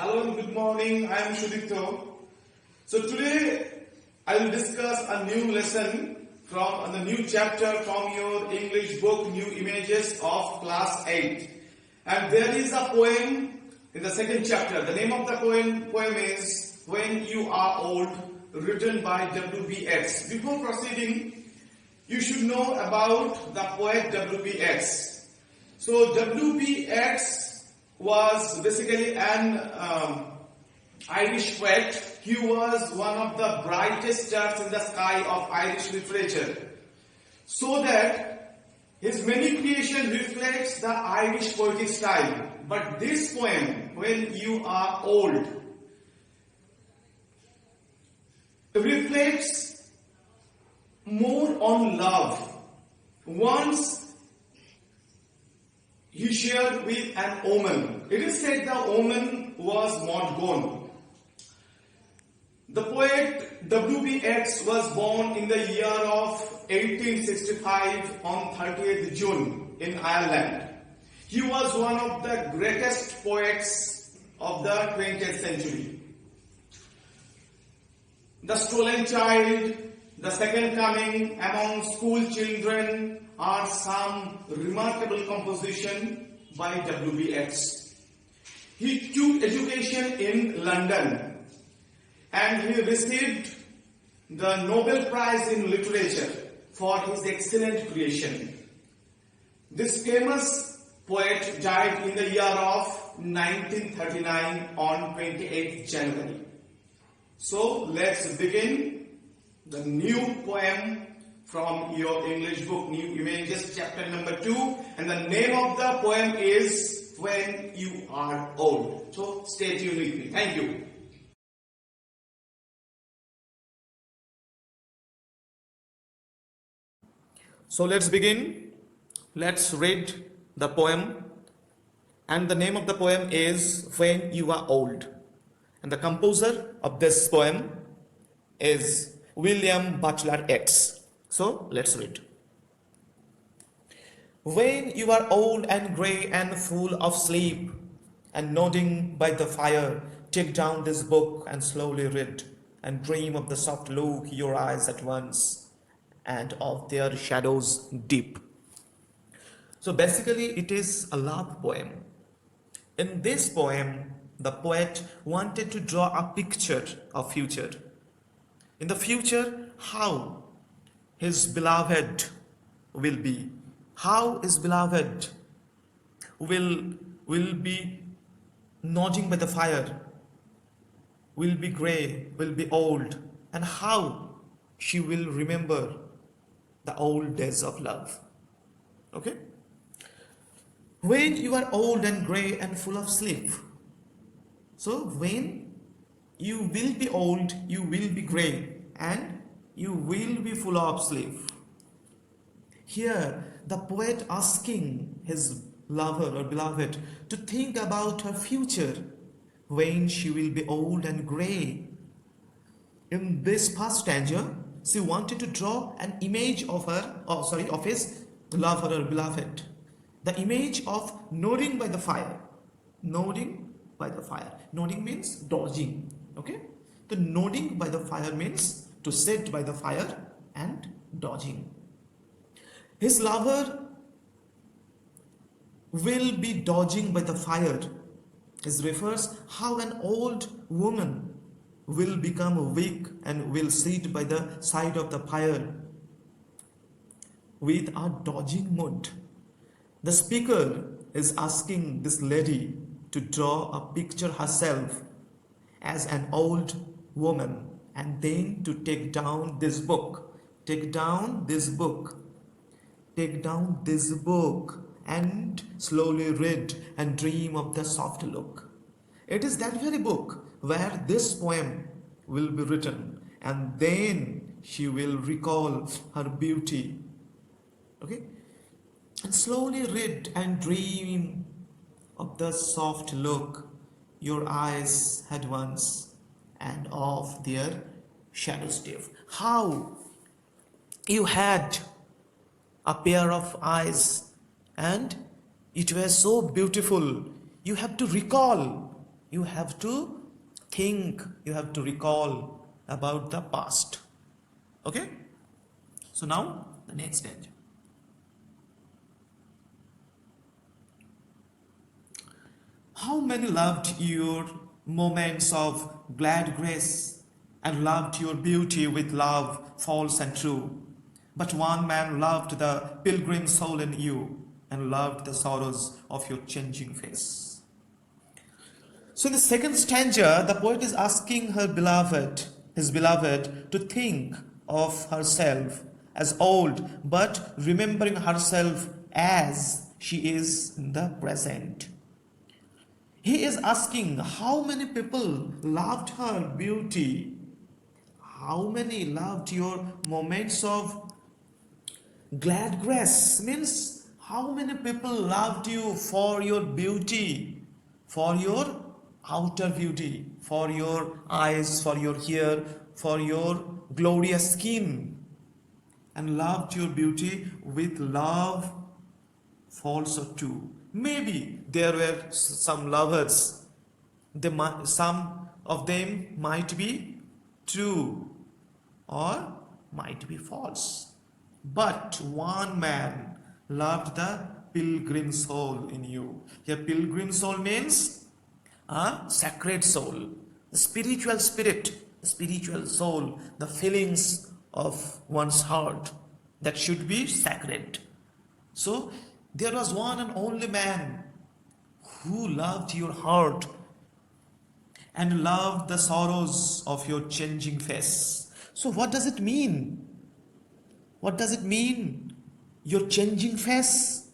Hello and good morning. I am Shudito. So today I will discuss a new lesson from the new chapter from your English book, New Images of Class 8. And there is a poem in the second chapter. The name of the poem is When You Are Old, written by W.B. Yeats. Before proceeding, you should know about the poet W.B. Yeats. So W.B. Yeats was basically an Irish poet. He was one of the brightest stars in the sky of Irish literature. So that his many creation reflects the Irish poetic style. But this poem, When You Are Old, reflects more on love. Once he shared with an woman. It is said the woman was not gone. The poet W.B. Yeats was born in the year of 1865 on 30th June in Ireland. He was one of the greatest poets of the 20th century. The Stolen Child, The Second Coming, Among School Children are some remarkable composition by W.B. Yeats. He took education in London and he received the Nobel Prize in Literature for his excellent creation. This famous poet died in the year of 1939 on 28th January. So let's begin the new poem from your English book, New Images, chapter number 2. And the name of the poem is When You Are Old. So stay tuned with me. Thank you. So let's begin. Let's read the poem. And the name of the poem is When You Are Old. And the composer of this poem is William Butler Yeats. So let's read. When you are old and grey and full of sleep and nodding by the fire, take down this book and slowly read and dream of the soft look your eyes at once and of their shadows deep. So basically it is a love poem. In this poem, the poet wanted to draw a picture of future. In the future, how his beloved will be. How his beloved will be nodding by the fire, will be grey, will be old, and how she will remember the old days of love. Okay? When you are old and grey and full of sleep. So when you will be old, you will be grey, and you will be full of sleep. Here, the poet asking his lover or beloved to think about her future when she will be old and grey. In this first stanza, she wanted to draw an image of of his lover or beloved. The image of nodding by the fire. Nodding by the fire. Nodding means dodging. Okay? The nodding by the fire means to sit by the fire and dodging. His lover will be dodging by the fire. This refers how an old woman will become weak and will sit by the side of the fire with a dodging mood. The speaker is asking this lady to draw a picture herself as an old woman and then to take down this book. Take down this book. Take down this book and slowly read and dream of the soft look. It is that very book where this poem will be written, and then she will recall her beauty. Okay? And slowly read and dream of the soft look your eyes had once and of their shadows deep. How you had a pair of eyes and it was so beautiful. You have to recall You have to think, you have to recall about the past. Okay? So now the next stanza. How many loved your moments of glad grace and loved your beauty with love false and true? But one man loved the pilgrim soul in you and loved the sorrows of your changing face. So in the second stanza, the poet is asking his beloved, to think of herself as old, but remembering herself as she is in the present. He is asking how many people loved her beauty, how many loved your moments of glad grace, means how many people loved you for your beauty, for your outer beauty, for your eyes, for your hair, for your glorious skin, and loved your beauty with love false or true. Maybe there were some lovers, some of them might be true or might be false. But one man loved the pilgrim soul in you. Here, pilgrim soul means a sacred soul, the spiritual spirit, the spiritual soul, the feelings of one's heart that should be sacred. So, there was one and only man who loved your heart and loved the sorrows of your changing face. So, what does it mean? What does it mean? Your changing face?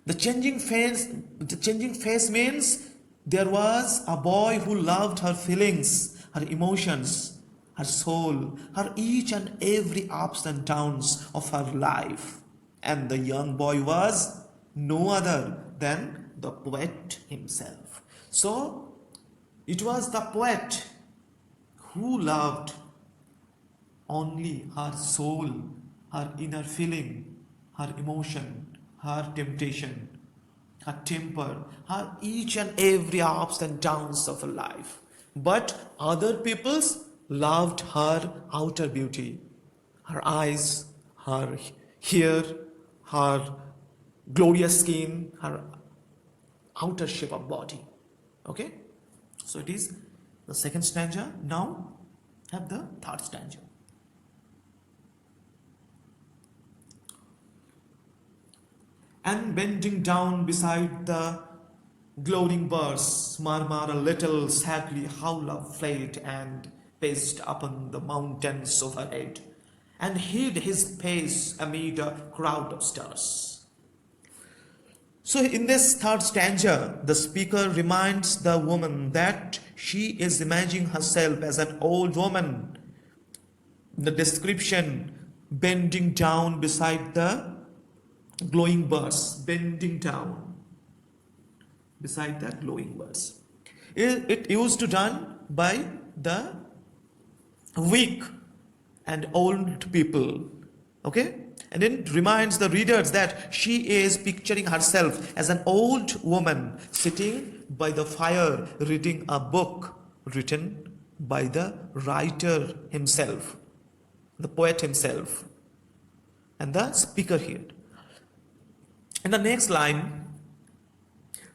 The changing face means there was a boy who loved her feelings, her emotions, her soul, her each and every ups and downs of her life. And the young boy was no other than the poet himself. So, it was the poet who loved only her soul, her inner feeling, her emotion, her temptation, her temper, her each and every ups and downs of her life. But other peoples loved her outer beauty, her eyes, her hair, her glorious skin, her outer shape of body. Okay? So it is the second stanza. Now have the third stanza. And bending down beside the glowing birds, murmur a little sadly how love fled and paced upon the mountains overhead, and hid his face amid a crowd of stars. So in this third stanza, the speaker reminds the woman that she is imagining herself as an old woman. The description, bending down beside the glowing birds, bending down beside the glowing birds. It used to done by the weak and old people. Okay? And it reminds the readers that she is picturing herself as an old woman sitting by the fire reading a book written by the writer himself, the poet himself, and the speaker here. In the next line,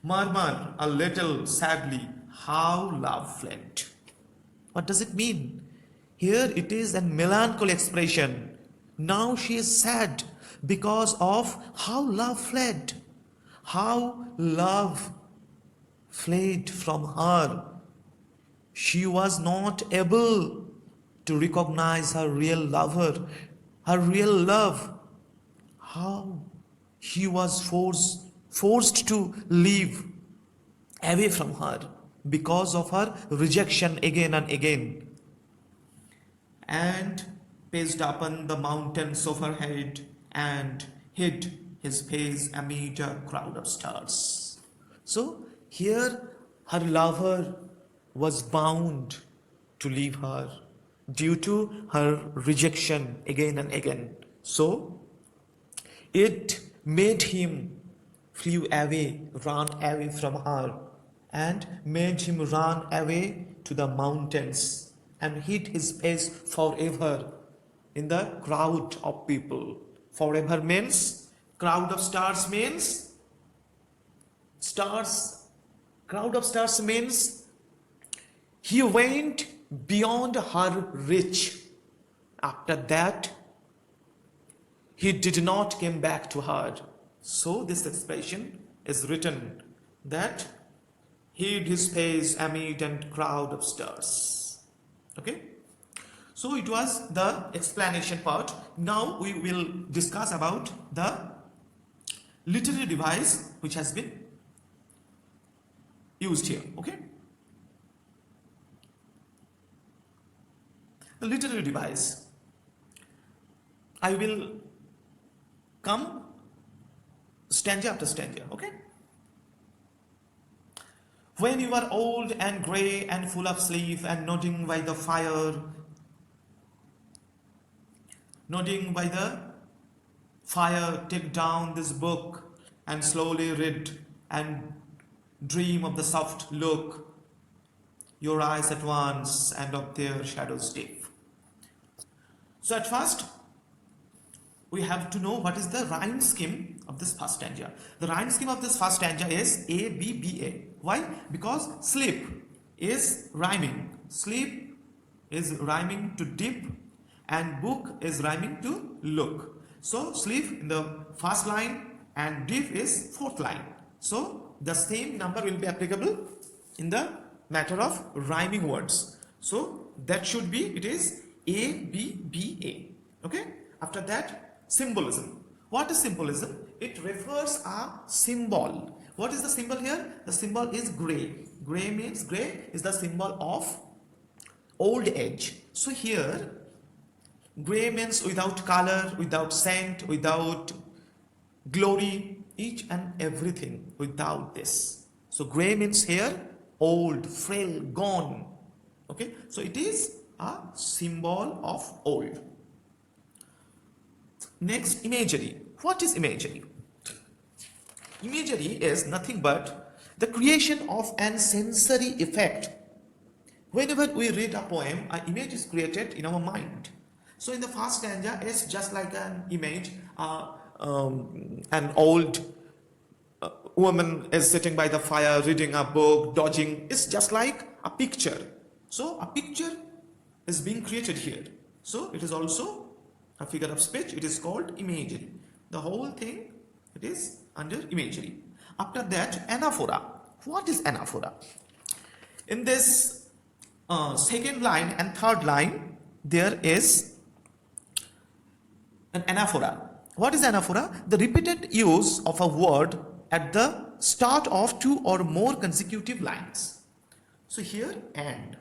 murmur a little sadly how love fled. What does it mean? Here it is a melancholy expression. Now she is sad because of how love fled. How love fled from her. She was not able to recognize her real lover, her real love. How he was forced to leave away from her because of her rejection again and again, and paced upon the mountains of her head and hid his face amid a crowd of stars. So here her lover was bound to leave her due to her rejection again and again. So it made him flew away, run away from her, and made him run away to the mountains and hid his face forever in the crowd of people. Forever means crowd of stars means stars. Crowd of stars means he went beyond her reach. After that, he did not come back to her. So this expression is written that hid his face amid a crowd of stars. Okay. So it was the explanation part. Now we will discuss about the literary device which has been used here. Okay. The literary device. I will come stanza after stanza. Okay. When you are old and grey and full of sleep and nodding by the fire, take down this book and slowly read and dream of the soft look, your eyes at once and of their shadows deep. So at first, we have to know what is the rhyme scheme of this first stanza. The rhyme scheme of this first stanza is A, B, B, A. Why? Because sleep is rhyming. Sleep is rhyming to deep and book is rhyming to look. So sleep in the first line and deep is fourth line. So the same number will be applicable in the matter of rhyming words. So that should be, it is A, B, B, A. Okay. After that, symbolism. What is symbolism? It refers a symbol. What is the symbol here? The symbol is grey. Grey means, grey is the symbol of old age. So here, grey means without color, without scent, without glory, each and everything without this. So grey means here old, frail, gone. Okay, so it is a symbol of old. Next, imagery. What is imagery? Imagery is nothing but the creation of an sensory effect. Whenever we read a poem, an image is created in our mind. So in the first stanza, it's just like an image. An old woman is sitting by the fire, reading a book, dodging. It's just like a picture. So a picture is being created here. So it is also a figure of speech. It is called imagery. The whole thing, it is under imagery. After that, anaphora. What is anaphora? In this second line and third line, there is an anaphora. What is anaphora? The repeated use of a word at the start of two or more consecutive lines. So here, and.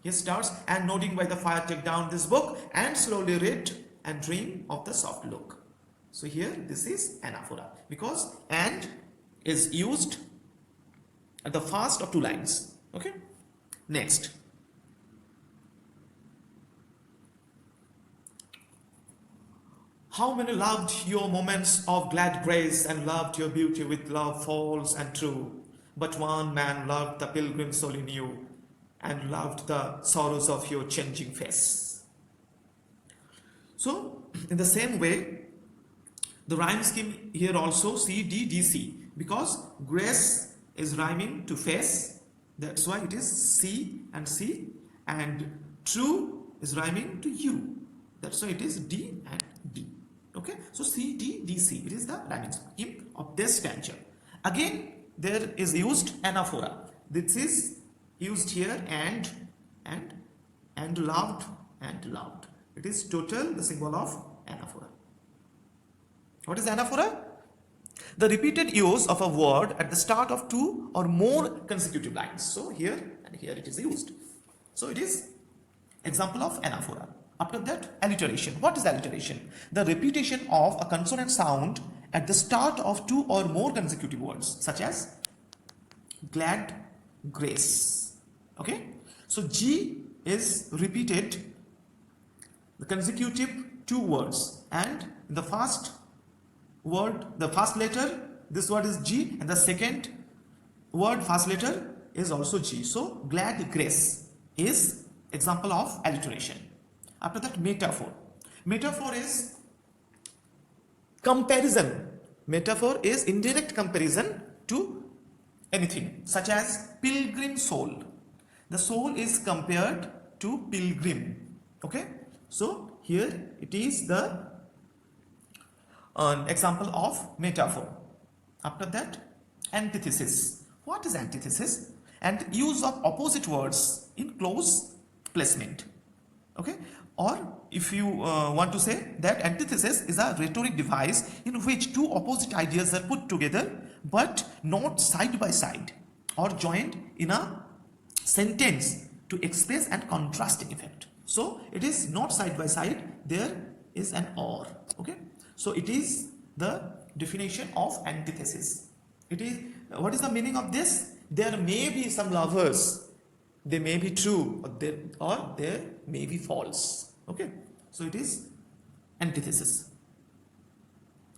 Here starts, and nodding by the fire, take down this book and slowly read and dream of the soft look. So here, this is anaphora because and is used at the first of two lines. Okay. Next. How many loved your moments of glad grace and loved your beauty with love false and true. But one man loved the pilgrim soul in you and loved the sorrows of your changing face. So, in the same way, the rhyme scheme here also C, D, D, C. Because grace is rhyming to face. That's why it is C and C. And true is rhyming to you. That's why it is D and D. Okay, so C, D, D, C. It is the rhyming scheme of this stanza. Again, there is used anaphora. This is used here and loved and loved. It is total the symbol of anaphora. What is anaphora? The repeated use of a word at the start of two or more consecutive lines. So here and here it is used. So it is example of anaphora. After that, alliteration. What is alliteration? The repetition of a consonant sound at the start of two or more consecutive words, such as glad, grace. Okay? So G is repeated, the consecutive two words, and the first word, the first letter, this word is G, and the second word first letter is also G. So glad grace is example of alliteration. After that, metaphor. Metaphor is comparison. Metaphor is indirect comparison to anything, such as pilgrim soul. The soul is compared to pilgrim. Okay, so here it is the example of metaphor. After that, antithesis. What is antithesis? And use of opposite words in close placement. Okay, or if you want to say that antithesis is a rhetoric device in which two opposite ideas are put together but not side by side or joined in a sentence to express and contrasting effect. So it is not side by side, there is an or. Okay, so it is the definition of antithesis. It is, what is the meaning of this? There may be some lovers, they may be true or they may be false. Okay, so it is antithesis.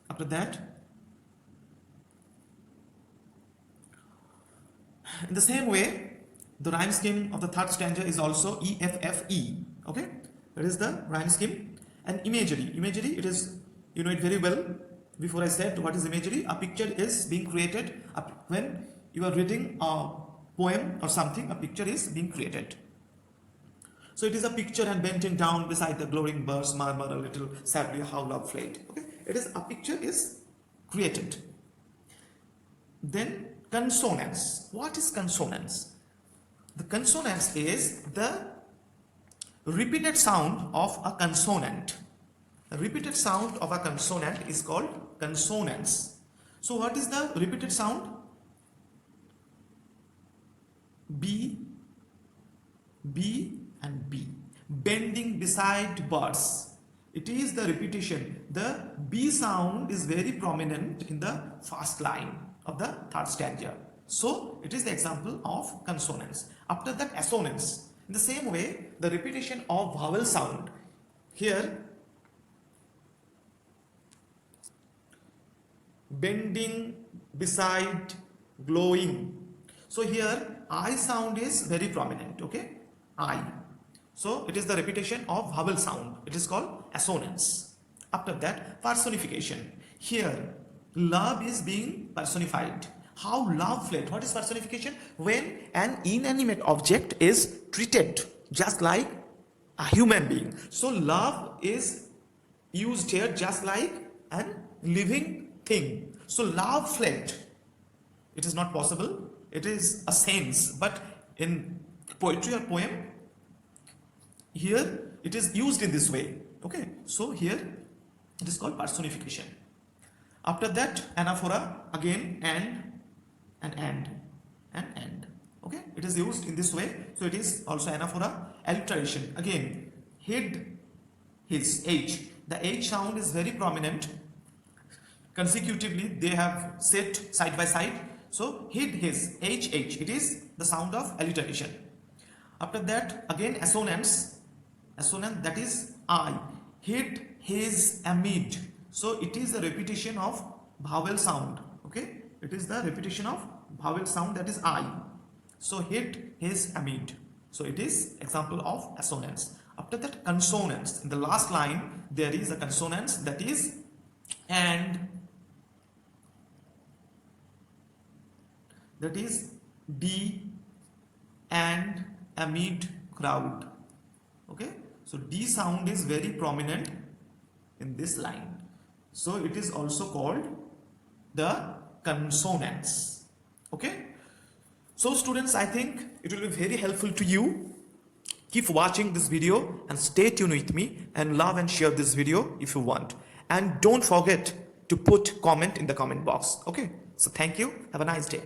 After that, in the same way, the rhyme scheme of the third stanza is also EFFE. Okay, that is the rhyme scheme. And imagery. Imagery, it is, you know it very well. Before I said what is imagery, a picture is being created when you are reading a poem or something. A picture is being created. So it is a picture and bending down beside the glowing birds murmur a little sadly how love fled. Okay, it is a picture is created. Then consonance. What is consonance? The consonance is the repeated sound of a consonant. The repeated sound of a consonant is called consonance. So what is the repeated sound? B, B and B. Bending beside birds. It is the repetition. The B sound is very prominent in the first line of the third stanza. So it is the example of consonance. After that, assonance. In the same way, the repetition of vowel sound. Here, bending beside glowing. So here I sound is very prominent. Okay, I. So it is the repetition of vowel sound. It is called assonance. After that, personification. Here love is being personified. How love fled. What is personification? When an inanimate object is treated just like a human being. So love is used here just like an living thing. So love fled. It is not possible. It is a sense. But in poetry or poem, here it is used in this way. Okay. So here it is called personification. After that, anaphora, again and and. Okay, it is used in this way. So it is also anaphora. Alliteration, again, hid his H. The H sound is very prominent. Consecutively they have set side by side. So hid his HH. It is the sound of alliteration. After that, again assonance. Assonance, that is I. Hid his amid. So it is the repetition of vowel sound. Okay, it is the repetition of vowel sound, that is I. So hid his amid. So it is example of assonance. After that, consonance. In the last line there is a consonance, that is and, that is D and amid crowd. Okay, so D sound is very prominent in this line. So it is also called the consonance. Okay, so students, I think it will be very helpful to you. Keep watching this video and stay tuned with me, and love and share this video if you want, and don't forget to put comment in the comment box. Okay, so thank you, have a nice day.